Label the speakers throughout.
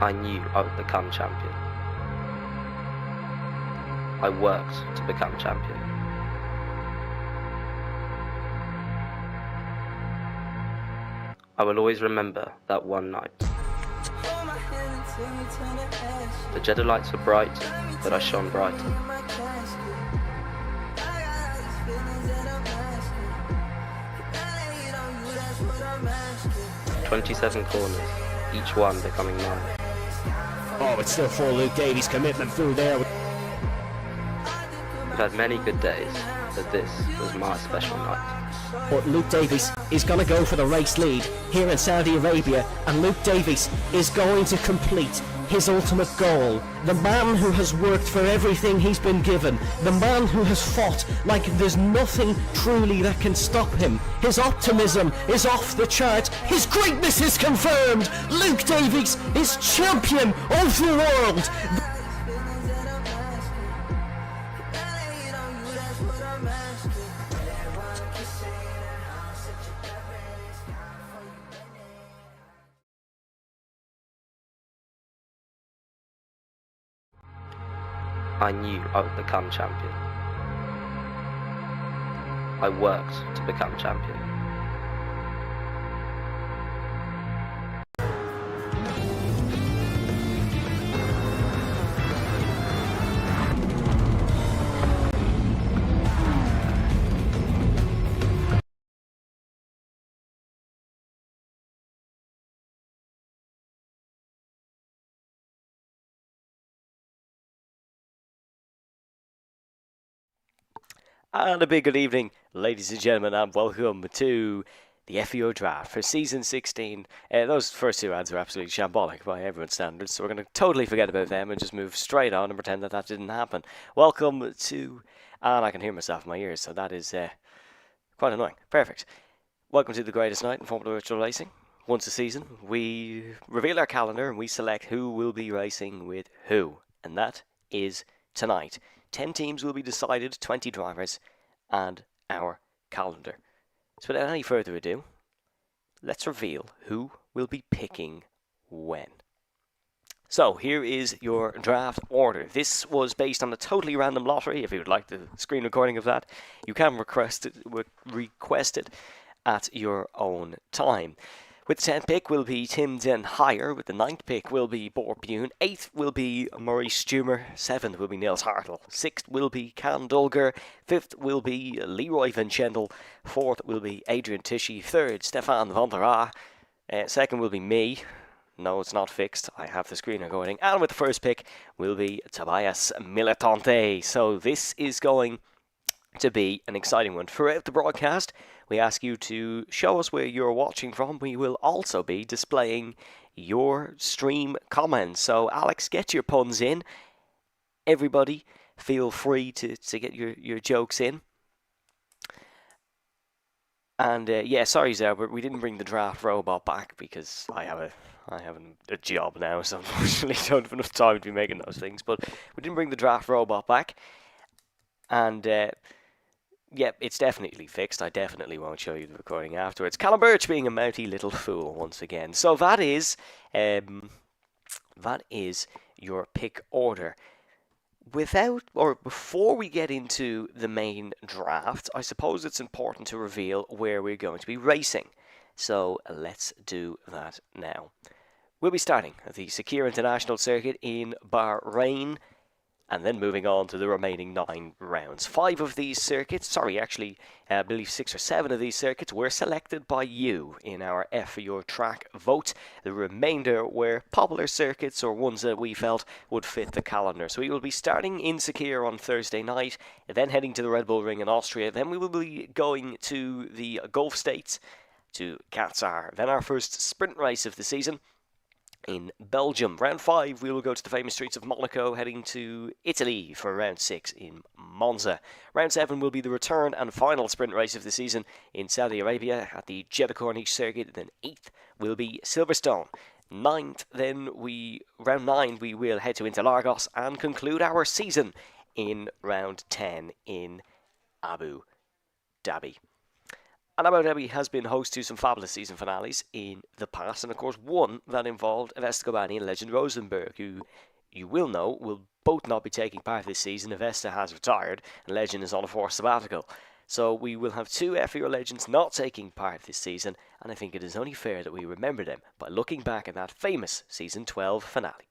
Speaker 1: I knew I would become champion. I worked to become champion. I will always remember that one night. The Jedi lights were bright, but I shone brighter. 27 corners, each one becoming mine.
Speaker 2: Oh, it's still for Luke Davies' commitment through there.
Speaker 1: I've had many good days, but this was my special night.
Speaker 2: But Luke Davies is going to go for the race lead here in Saudi Arabia, and Luke Davies is going to complete his ultimate goal. The man who has worked for everything he's been given, the man who has fought like there's nothing truly that can stop him. His optimism is off the chart. His greatness is confirmed. Luke Davies is champion of the world.
Speaker 1: I knew I would become champion. I worked to become champion.
Speaker 3: And a big good evening, ladies and gentlemen, and welcome to the FVR draft for Season 16. Those first two ads are absolutely shambolic by everyone's standards, so we're going to totally forget about them and just move straight on and pretend that that didn't happen. Welcome to... And I can hear myself in my ears, so that is quite annoying. Perfect. Welcome to the greatest night in Formula Virtual Racing. Once a season, we reveal our calendar and we select who will be racing with who. And that is tonight. 10 teams will be decided, 20 drivers, and our calendar. So without any further ado, let's reveal who will be picking when. So here is your draft order. This was based on a totally random lottery. If you would like the screen recording of that, you can request it at your own time. With the 10th pick will be Tim Den Heyer. With the 9th pick will be Bor Bune. 8th will be Maurice Stumer. 7th will be Niels Hartl. 6th will be Can Dulger. 5th will be Leroy Van Chendel. 4th will be Adrian Tishy. 3rd, Stefan van der Aa. 2nd will be me. No, it's not fixed. I have the screen recording. And with the first pick will be Tobias Militante. So this is going to be an exciting one. Throughout the broadcast, we ask you to show us where you're watching from. We will also be displaying your stream comments. So, Alex, get your puns in. Everybody, feel free to get your jokes in. And, yeah, sorry, Zelbert, we didn't bring the draft robot back because I have a job now, so unfortunately I don't have enough time to be making those things. But we didn't bring the draft robot back. And, yep, it's definitely fixed. I definitely won't show you the recording afterwards. Callum Birch being a mouthy little fool once again. So that is your pick order. Before we get into the main draft, I suppose it's important to reveal where we're going to be racing. So let's do that now. We'll be starting at the Sakir International Circuit in Bahrain, and then moving on to the remaining 9 rounds. 5 of these circuits, I believe 6 or 7 of these circuits were selected by you in our FVR track vote. The remainder were popular circuits or ones that we felt would fit the calendar. So we will be starting in Sakir on Thursday night, then heading to the Red Bull Ring in Austria. Then we will be going to the Gulf States, to Qatar. Then our first sprint race of the season in Belgium. Round 5, we will go to the famous streets of Monaco, heading to Italy for round 6 in Monza. Round 7 will be the return and final sprint race of the season in Saudi Arabia at the Jeddah Corniche circuit. Then 8th will be Silverstone. 9th, round 9, we will head to Interlagos and conclude our season in round 10 in Abu Dhabi. And Abu Dhabi has been host to some fabulous season finales in the past, and of course one that involved Avesta Gobani and Legend Rosenberg, who you will know will both not be taking part this season. Avesta has retired, and Legend is on a forced sabbatical. So we will have two FVR legends not taking part this season, and I think it is only fair that we remember them by looking back at that famous Season 12 finale.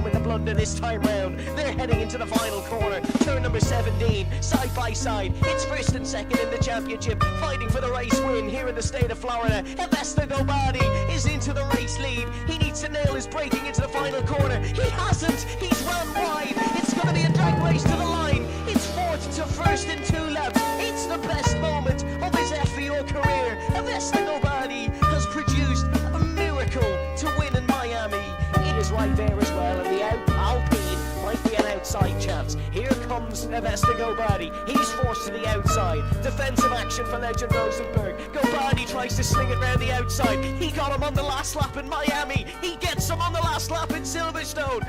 Speaker 3: With the blunder this time round, they're heading into the final corner. Turn number 17, side by side. It's first and second in the championship, fighting for the race win here in the state of Florida. Avesta Gobani is into the race lead. He needs to nail his braking into the final corner. He hasn't. He's run wide. It's going to be a drag race to the line. It's fourth to first in 2 laps. It's the best moment of his FVO career. Avesta Gobani has produced a miracle to win in Miami. It is right there as well, and the Alpine might be an outside chance. Here comes Avesta Gobani. He's forced to the outside. Defensive action for Legend Rosenberg. Gobani tries to sling it round the outside. He got him on the last lap in Miami. He gets him on the last lap in Silverstone.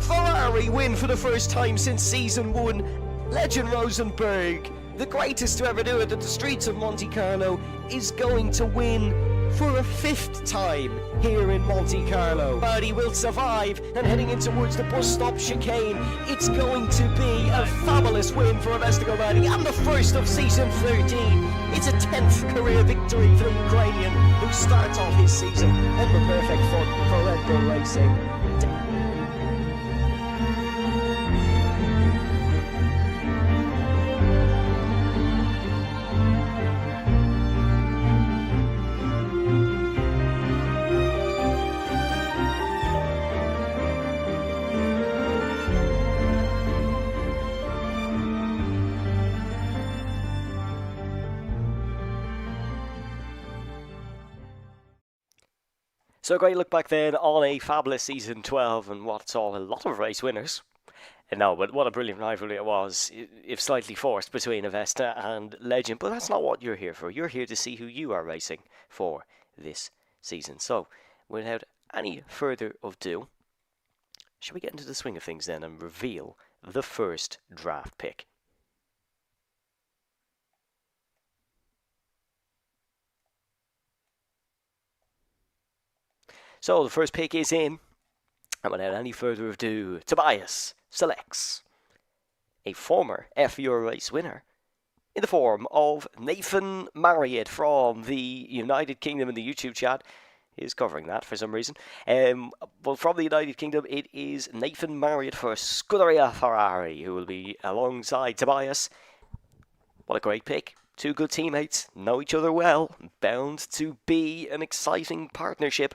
Speaker 3: Ferrari win for the first time since season 1. Legend Rosenberg, the greatest to ever do it at the streets of Monte Carlo, is going to win for a 5th time here in Monte Carlo. But he will survive, and heading in towards the bus stop chicane, it's going to be a fabulous win for Avesta Gobani, and the first of season 13. It's a 10th career victory for the Ukrainian, who starts off his season on the perfect foot for Red Bull Racing. So a great look back then on a fabulous season 12 and what's all a lot of race winners. And no, but what a brilliant rivalry it was, if slightly forced, between Avesta and Legend. But that's not what you're here for. You're here to see who you are racing for this season. So, without any further ado, shall we get into the swing of things then and reveal the first draft pick? So the first pick is in, and without any further ado, Tobias selects a former FVR race winner in the form of Nathan Marriott from the United Kingdom. In the YouTube chat is covering that for some reason. Well, from the United Kingdom, it is Nathan Marriott for Scuderia Ferrari, who will be alongside Tobias. What a great pick. Two good teammates, know each other well, bound to be an exciting partnership.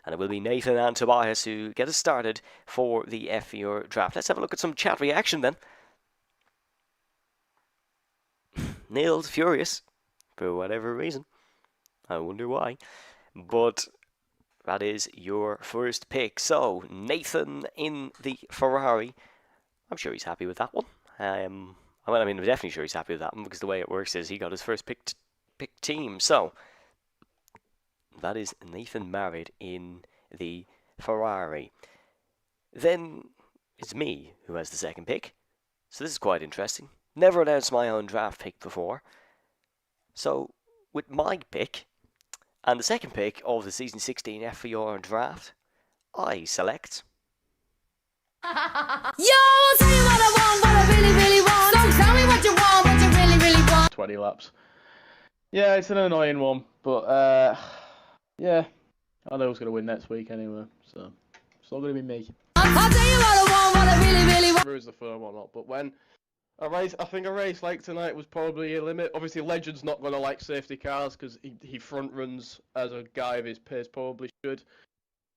Speaker 3: And it will be Nathan and Tobias who get us started for the FVR draft. Let's have a look at some chat reaction then. Neil's furious, for whatever reason. I wonder why. But that is your first pick. So, Nathan in the Ferrari. I'm sure he's happy with that one. I'm definitely sure he's happy with that one, because the way it works is he got his first pick team. So, that is Nathan Marriott in the Ferrari. Then it's me who has the second pick. So this is quite interesting. Never announced my own draft pick before. So with my pick, And the second pick of the season 16 FVR draft, I select.
Speaker 4: Yo, I'll tell you what I want, what I really, really want. So tell me what you want, what you really, really want.
Speaker 5: 20 laps. Yeah, it's an annoying one, but yeah, I know who's going to win next week anyway, so it's not going to be me.
Speaker 4: I'll tell you what I want, what I really, really want.
Speaker 5: Whether it's the firm or not, but when I think a race like tonight was probably a limit. Obviously, Legend's not going to like safety cars because he front runs as a guy of his pace probably should.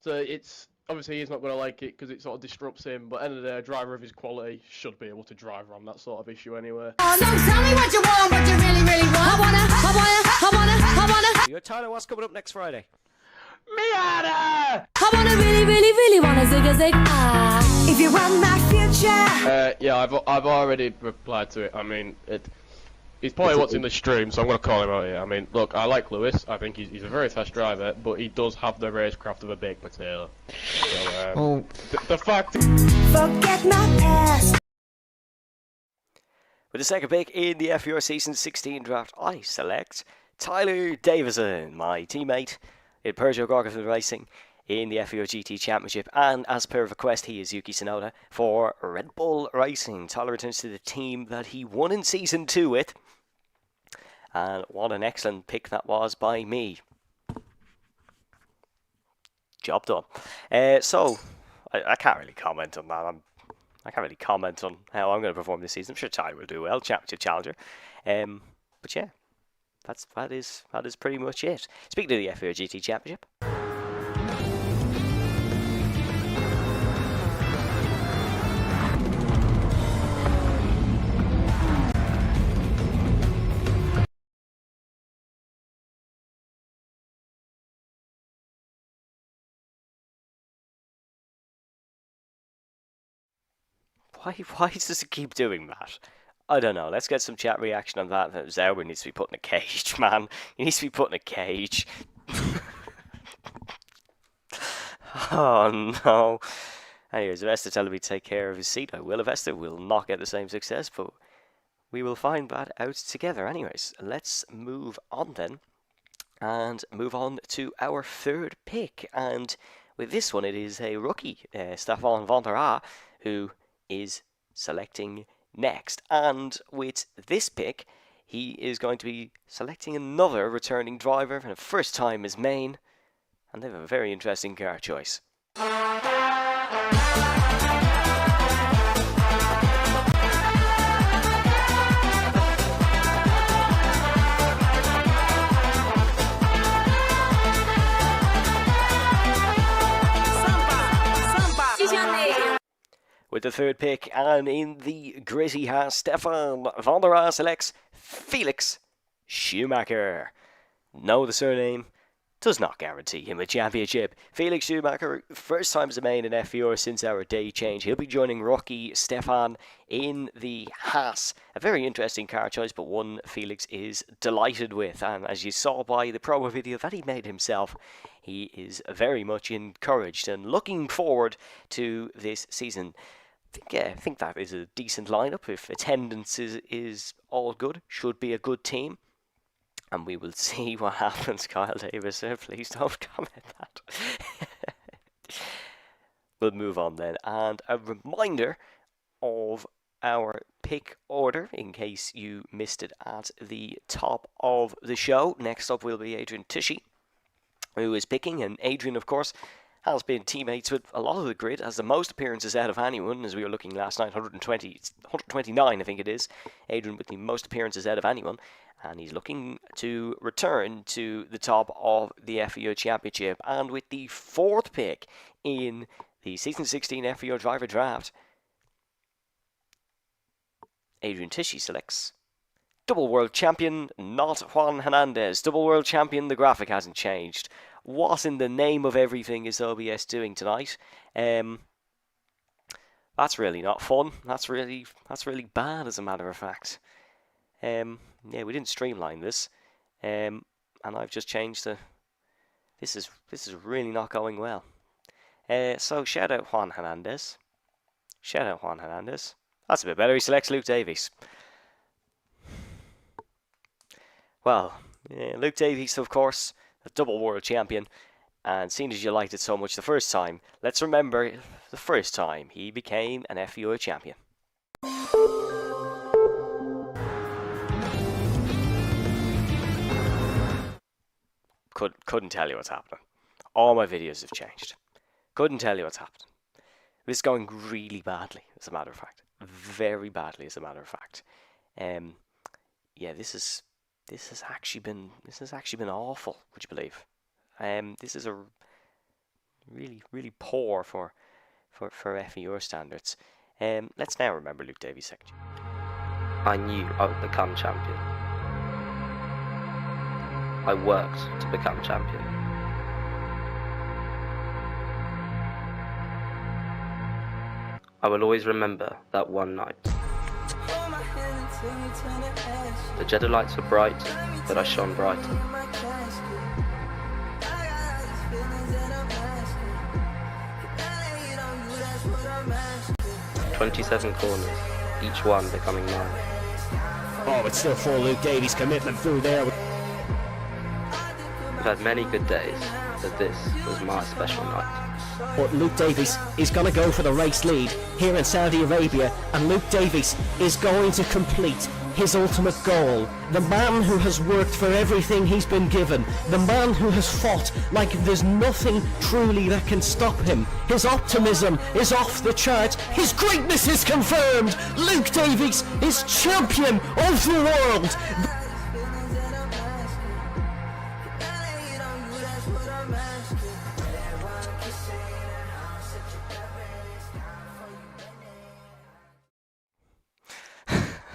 Speaker 5: So it's obviously he's not going to like it because it sort of disrupts him. But end of the day, a driver of his quality should be able to drive around that sort of issue anyway.
Speaker 4: So tell me what you want, what you really, really want. I wanna.
Speaker 3: Your Tyler, what's coming up next Friday?
Speaker 5: Miata!
Speaker 4: I wanna really, really, really wanna zig a zig. If you want my future.
Speaker 5: Yeah, I've already replied to it. I mean, he's probably watching the stream, so I'm going to call him out here. I mean, look, I like Lewis. I think he's a very fast driver, but he does have the racecraft of a baked potato. So, the fact.
Speaker 4: Forget my past.
Speaker 3: With the second pick in the FVR Season 16 draft, I select Tyler Davison, my teammate in Peugeot Gorgon Racing in the FVR GT Championship. And as per request, he is Yuki Tsunoda for Red Bull Racing. Tyler returns to the team that he won in Season 2 with. And what an excellent pick that was by me. Job done. So, I can't really comment on that. I can't really comment on how I'm going to perform this season. I'm sure Ty will do well, Championship Challenger. But yeah, that is pretty much it. Speaking of the FVR GT Championship. Why does it keep doing that? I don't know. Let's get some chat reaction on that. Zauber needs to be put in a cage, man. He needs to be put in a cage. Oh, no. Anyways, Avesta telling me to take care of his seat. I will. Avesta will not get the same success, but we will find that out together. Anyways, let's move on then. And move on to our third pick. And with this one, it is a rookie, Stefan van der Aa, who is selecting next. And with this pick, he is going to be selecting another returning driver for the first time as main, and they have a very interesting car choice. With the third pick, and in the gritty Haas, Stefan van der Aa selects Felix Schumacher. No, the surname does not guarantee him a championship. Felix Schumacher, first time as a main in FVR since our day change. He'll be joining rookie Stefan in the Haas. A very interesting car choice, but one Felix is delighted with. And as you saw by the promo video that he made himself, he is very much encouraged and looking forward to this season. I think that is a decent lineup. If attendance is all good, should be a good team. And we will see what happens, Kyle Davis. Please don't comment that. We'll move on then. And a reminder of our pick order, in case you missed it at the top of the show. Next up will be Adrian Tushy, who is picking. And Adrian, of course, has been teammates with a lot of the grid, has the most appearances out of anyone, as we were looking last night, 129 I think it is. Adrian with the most appearances out of anyone, and he's looking to return to the top of the FVO Championship. And with the fourth pick in the Season 16 FVO Driver Draft, Adrian Tushy selects double world champion, not Juan Hernandez. Double world champion, the graphic hasn't changed. What in the name of everything is OBS doing tonight? That's really not fun. That's really bad, as a matter of fact. Yeah, we didn't streamline this, and I've just changed the. This is really not going well. So shout out Juan Hernandez. Shout out Juan Hernandez. That's a bit better. He selects Luke Davies. Well, Luke Davies, of course, a double world champion. And seeing as you liked it so much the first time, let's remember the first time he became an FVR champion. Couldn't tell you what's happening. All my videos have changed. Couldn't tell you what's happening. This is going really badly, as a matter of fact. Very badly, as a matter of fact. Yeah, this has actually been awful. Would you believe? This is a really poor for FVR standards. Let's now remember Luke Davies' second year.
Speaker 1: I knew I would become champion. I worked to become champion. I will always remember that one night. The Jedi lights were bright, but I shone brighter. 27 corners, each one becoming mine.
Speaker 2: Oh, it's still for Luke Davies' commitment through there.
Speaker 1: I've had many good days, but this was my special night.
Speaker 2: But Luke Davies is going to go for the race lead here in Saudi Arabia, and Luke Davies is going to complete his ultimate goal. The man who has worked for everything he's been given, the man who has fought like there's nothing truly that can stop him. His optimism is off the charts. His greatness is confirmed. Luke Davies is champion of the world.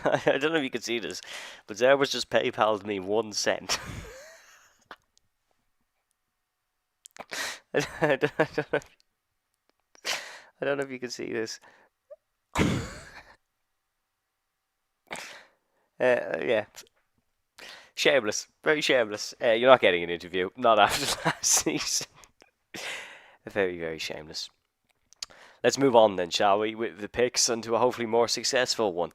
Speaker 3: I don't know if you can see this, but Zara was just PayPal'd me 1 cent. I don't know if you can see this. Yeah. Shameless. Very shameless. You're not getting an interview. Not after last season. Very, very shameless. Let's move on then, shall we, with the picks and to a hopefully more successful one.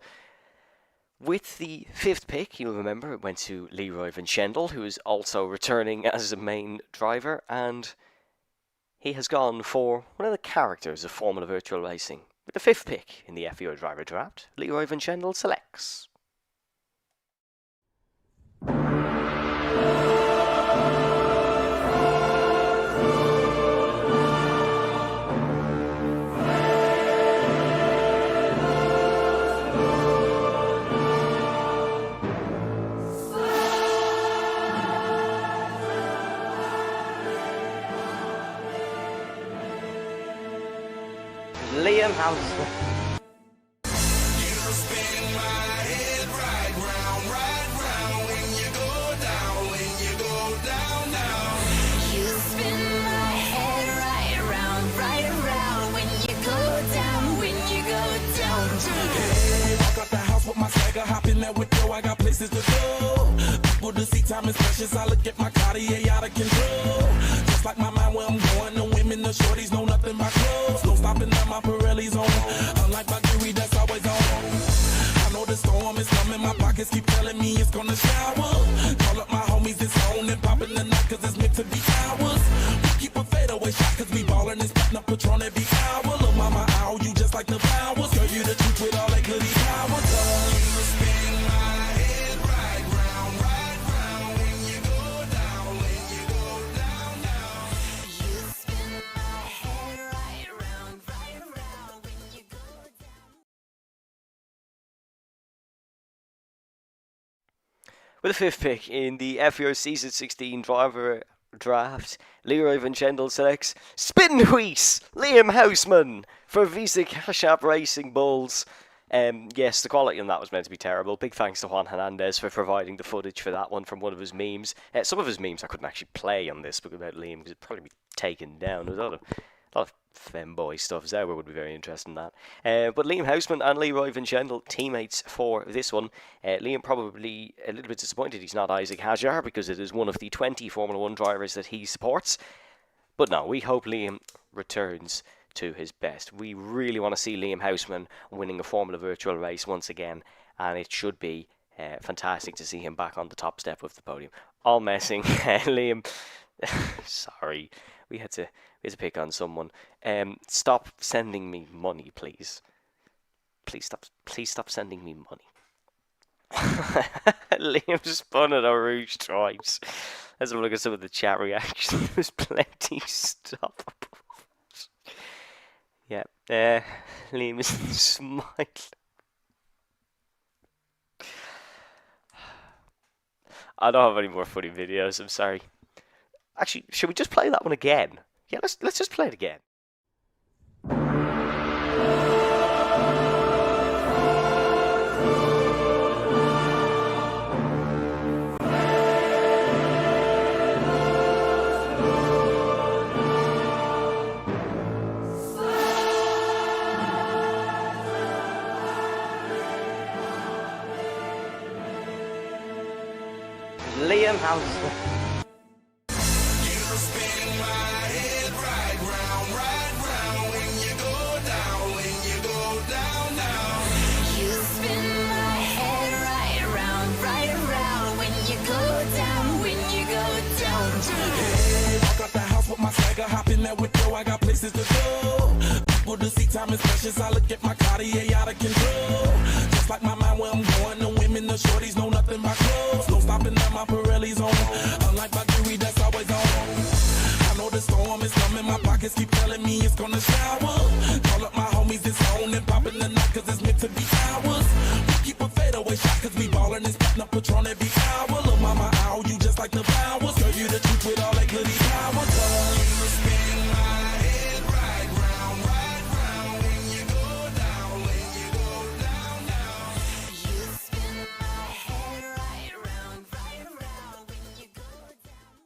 Speaker 3: With the 5th pick, you'll remember, it went to Leroy Van Schendel, who is also returning as a main driver, and he has gone for one of the characters of Formula Virtual Racing. With the 5th pick in the FVR driver draft, Leroy Van Schendel selects Liam Houser.
Speaker 6: Hop in there with yo, I got places to go. People to see, time is precious. I look at my Cartier out of control. Just like my mind where I'm going. The women, the shorties know nothing but clothes. No stopping at my Pirelli's on. Unlike my jewelry that's always on. I know the storm is coming. My pockets keep telling me it's gonna shower. Call up my homies, it's on and popping the night cause it's meant to be ours. We keep a fadeaway shot cause we ballin' and spittin' up Patron every hour. Look mama, ow, you just like the flowers. Girl, you the truth with all that goody power.
Speaker 3: With the 5th pick in the FVR Season 16 driver draft, Leroy Van Schendel selects Spin Wheat, Liam Houseman for Visa Cash App Racing Bulls. Yes, the quality on that was meant to be terrible. Big thanks to Juan Hernandez for providing the footage for that one from one of his memes. Some of his memes I couldn't actually play on this book about Liam because it'd probably be taken down. There was a lot of femboy stuff. Zauber would be very interested in that. But Liam Houseman and Leroy Van Schendel, teammates for this one. Liam probably a little bit disappointed he's not Isaac Hajar because it is one of the 20 Formula 1 drivers that he supports. But no, we hope Liam returns to his best. We really want to see Liam Houseman winning a Formula Virtual race once again, and it should be fantastic to see him back on the top step of the podium. all messing. Liam, sorry, we had to pick on someone. Stop sending me money, please. Please stop sending me money. Liam spun at our Rouge twice. Let's have a look at some of the chat reaction. There's plenty. Stop. Yeah. Liam is smiling. I don't have any more funny videos. I'm sorry. Actually, should we just play that one again? Yeah, let's just play it again. Liam House.
Speaker 4: You spin my head right round, right around when you go down, when you go down.
Speaker 6: Walk out the house with my swagger, hop in that window, I got places to go. People to see, time is precious, I look at my Cartier out of control. Just like my mind where I'm going, the women, the shorties know nothing but clothes. No stopping at my Pirelli's on, unlike my jewelry that's always on. I know the storm is coming, my pockets keep telling me it's gonna shower. Call up my homies, it's on and popping the night cause it's meant to be ours. We keep a fadeaway shot cause we ballin' and spittin' up Patron every hour. Lil' mama, ow, you just like the flowers. Girl, you the truth with all that goody power. You spin my head right round when you go down, when you go down, down.
Speaker 4: You spin my head right round when you go down.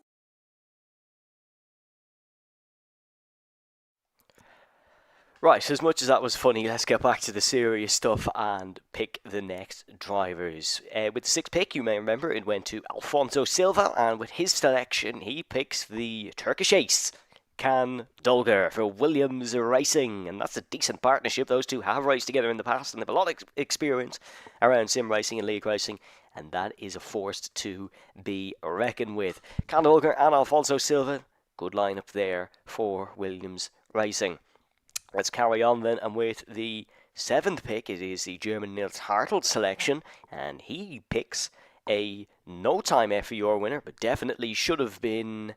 Speaker 3: Right, as much as that was funny, let's get back to the serious stuff and pick the next drivers. With the sixth pick, you may remember, it went to Alfonso Silva, and with his selection, he picks the Turkish ace, Can Dolger, for Williams Racing, and that's a decent partnership. Those two have raced together in the past, and they have a lot of experience around sim racing and league racing, and that is a force to be reckoned with. Can Dolger and Alfonso Silva, good lineup there for Williams Racing. Let's carry on then, and with the seventh pick, it is the German Nils Hartl selection, and he picks a no-time FVR winner, but definitely should have been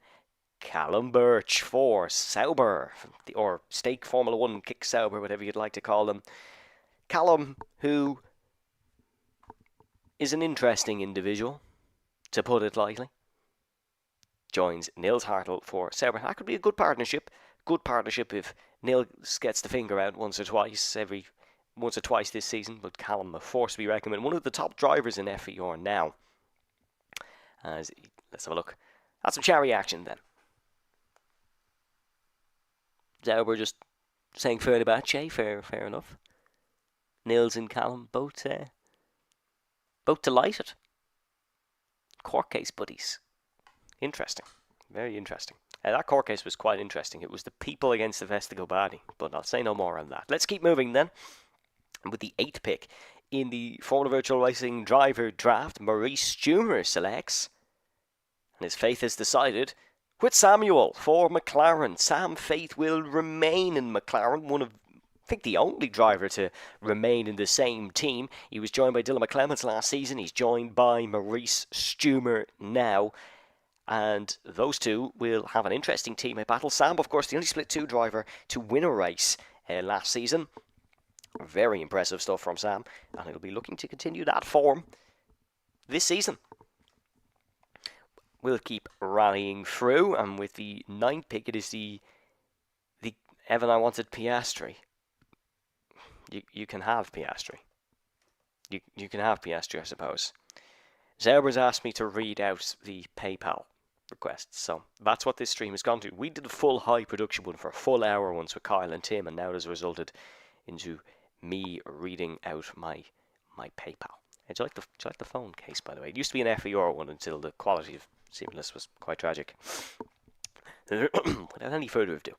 Speaker 3: Callum Birch for Sauber, or Stake Formula 1 Kick Sauber, whatever you'd like to call them. Callum, who is an interesting individual, to put it lightly, joins Nils Hartl for Sauber. That could be a good partnership. Good partnership if Nils gets the finger out once or twice this season, but Callum, a force to be reckoned with, one of the top drivers in FVR now. Let's have a look at some chat reaction then. Sauber just saying fair about Jay, fair enough. Nils and Callum both delighted. Court case buddies. Interesting, very interesting. That court case was quite interesting. It was the people against the Vestigo Badi, but I'll say no more on that. Let's keep moving then. With the 8th pick in the Formula Virtual Racing driver draft, Maurice Stumer selects, and his fate is decided, with Samuel for McLaren. Sam Faith will remain in McLaren, one of, I think, the only driver to remain in the same team. He was joined by Dylan McClements last season. He's joined by Maurice Stumer now. And those two will have an interesting teammate battle. Sam, of course, the only Split 2 driver to win a race last season. Very impressive stuff from Sam. And he'll be looking to continue that form this season. We'll keep rallying through. And with the 9th pick, it is the Evan, I wanted Piastri. You can have Piastri. You can have Piastri, I suppose. Zauber's asked me to read out the PayPal requests, so that's what this stream has gone to. We did a full high production one for a full hour once with Kyle and Tim, and now it has resulted into me reading out my PayPal. Do you like the phone case, by the way? It used to be an FVR one until the quality of seamless was quite tragic. Without any further ado,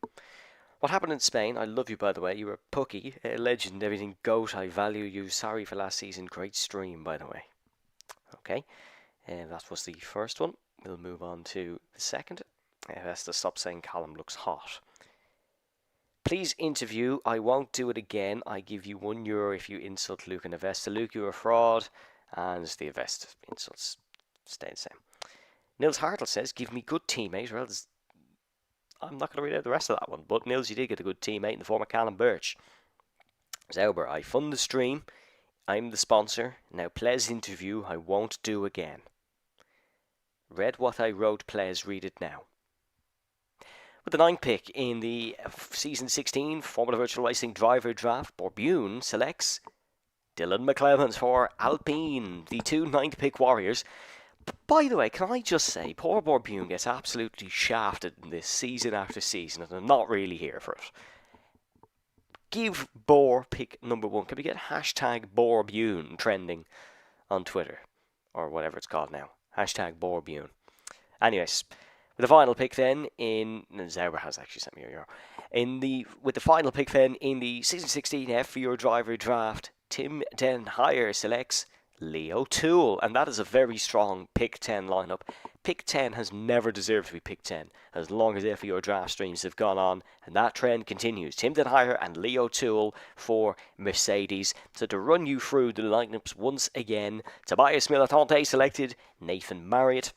Speaker 3: what happened in Spain? I love you, by the way. You were a Pucky, a legend, everything goat. I value you. Sorry for last season. Great stream, by the way. Okay, and that was the first one. we'll move on to the second. That's to stop saying Callum looks hot. Please interview. I won't do it again. I give you €1 if you insult Luke and Avesta. Luke, you're a fraud. And the Avesta insults stay the same. Nils Hartle says, give me good teammate. Well, I'm not going to read out the rest of that one. But Nils, you did get a good teammate in the form of Callum Birch. Zauber, I fund the stream. I'm the sponsor. Now, Ples interview. I won't do again. Read what I wrote, Ples. Read it now. With the 9th pick in the Season 16 Formula Virtual Racing Driver Draft, Borbune selects Dylan McClemens for Alpine, the 2 9th pick Warriors. By the way, can I just say, poor Borbune gets absolutely shafted in this season after season, and I'm not really here for it. Give Bor pick number 1. Can we get hashtag Borbune trending on Twitter? Or whatever it's called now. Hashtag Borbune. Anyways, with the final pick then in... Zauber has actually sent me a euro. With the final pick then in the Season 16 FVR Driver Draft, Tim Den Heyer selects Leo Toole. And that is a very strong pick 10 lineup. Pick 10 has never deserved to be pick 10 as long as FVR draft streams have gone on, and that trend continues. Tim Den Heyer and Leo Toole for Mercedes. So to run you through the lineups once again, Tobias Militante selected Nathan Marriott.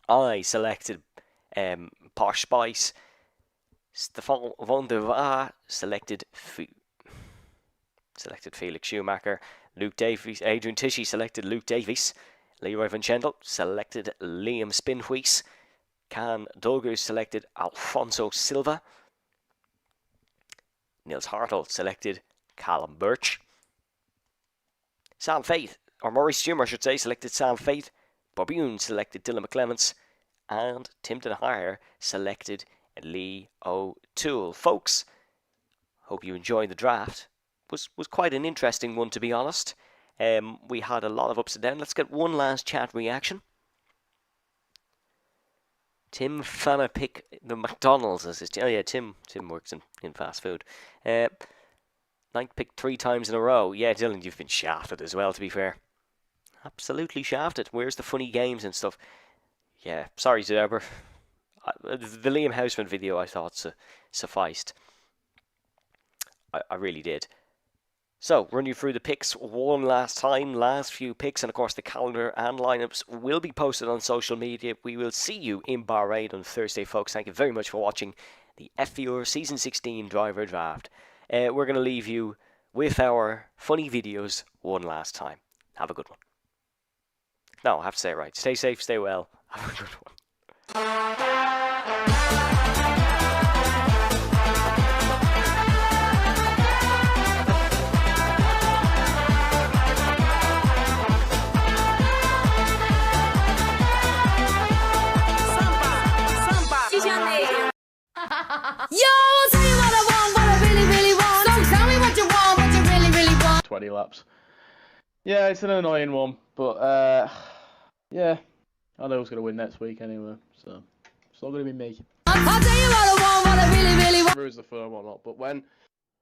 Speaker 3: I selected Posh Spice. Stefan van der Waal selected Felix Schumacher. Luke Davies, Adrian Tishy selected Luke Davies. Leroy Van Chendel selected Liam Spinhuis. Can Dulgers selected Alfonso Silva. Nils Hartle selected Callum Birch. Sam Faith, or Maurice Schumer I should say, selected Sam Faith. Borbune selected Dylan McClemens. And Tim Den Heyer selected Lee O'Toole. Folks, hope you enjoyed the draft. Was quite an interesting one, to be honest. We had a lot of ups and downs. Let's get one last chat reaction. Tim Fanna pick the McDonald's as his... Oh yeah, Tim works in fast food. Ninth pick 3 times in a row. Yeah, Dylan, you've been shafted as well, to be fair. Absolutely shafted. Where's the funny games and stuff? Yeah, sorry, Zerber. The Liam Houseman video I thought sufficed. I really did. So, run you through the picks one last time, last few picks, and of course the calendar and lineups will be posted on social media. We will see you in Bahrain on Thursday, folks. Thank you very much for watching the FVR Season 16 Driver Draft. We're going to leave you with our funny videos one last time. Have a good one. No, I have to say it right. Stay safe, stay well. Have a good one.
Speaker 4: Yo, I'll tell you what I want, what I really, really want. So tell me what you want, what you really, really want.
Speaker 5: 20 laps. Yeah, it's an annoying one, but yeah, I know who's going to win next week anyway, so it's not going to be me.
Speaker 4: I'll tell you what I want, what I really, really want.
Speaker 5: Whether it's the firm or not, but when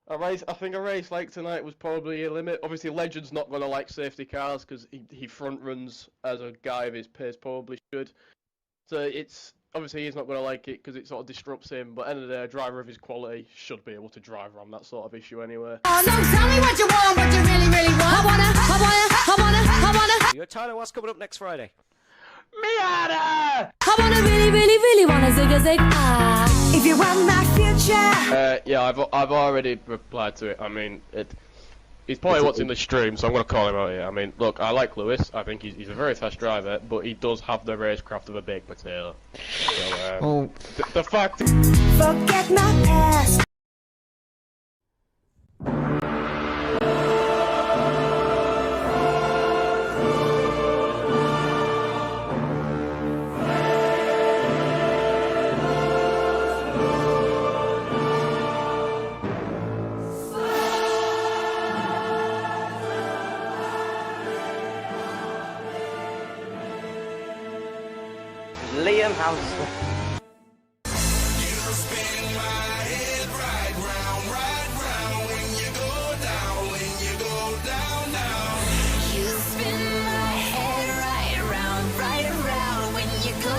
Speaker 5: I think a race like tonight was probably a limit. Obviously, Legend's not going to like safety cars because he front runs as a guy of his pace probably should. So it's obviously he's not going to like it because it sort of disrupts him. But at the end of the day, a driver of his quality should be able to drive around that sort of issue anyway.
Speaker 4: Oh no, tell me what you want, what you really, really want. I wanna.
Speaker 3: You Tyler, what's coming up next Friday?
Speaker 5: Miata!
Speaker 4: I wanna really, really, really wanna zig a zig. If you want my future.
Speaker 5: Yeah, I've already replied to it. I mean, he's probably watching the stream, so I'm going to call him out here. I mean, look, I like Lewis. I think he's a very fast driver, but he does have the racecraft of a baked potato. So, the fact...
Speaker 4: Forget my past.
Speaker 3: Liam House.
Speaker 4: You spin my head right round, right around when you go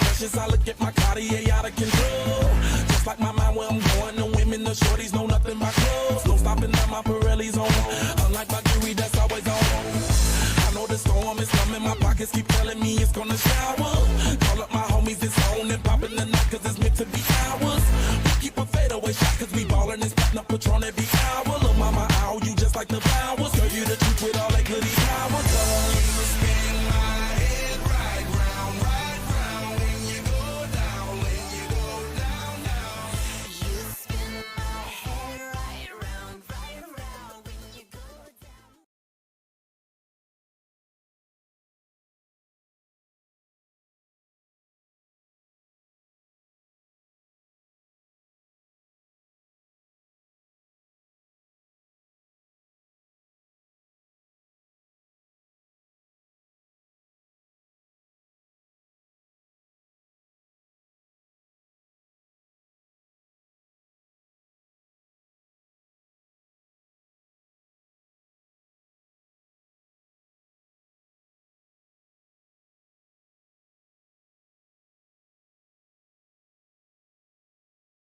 Speaker 6: is precious. I look at my Cartier out of control. Just like my mind where I'm going, the women, the shorties.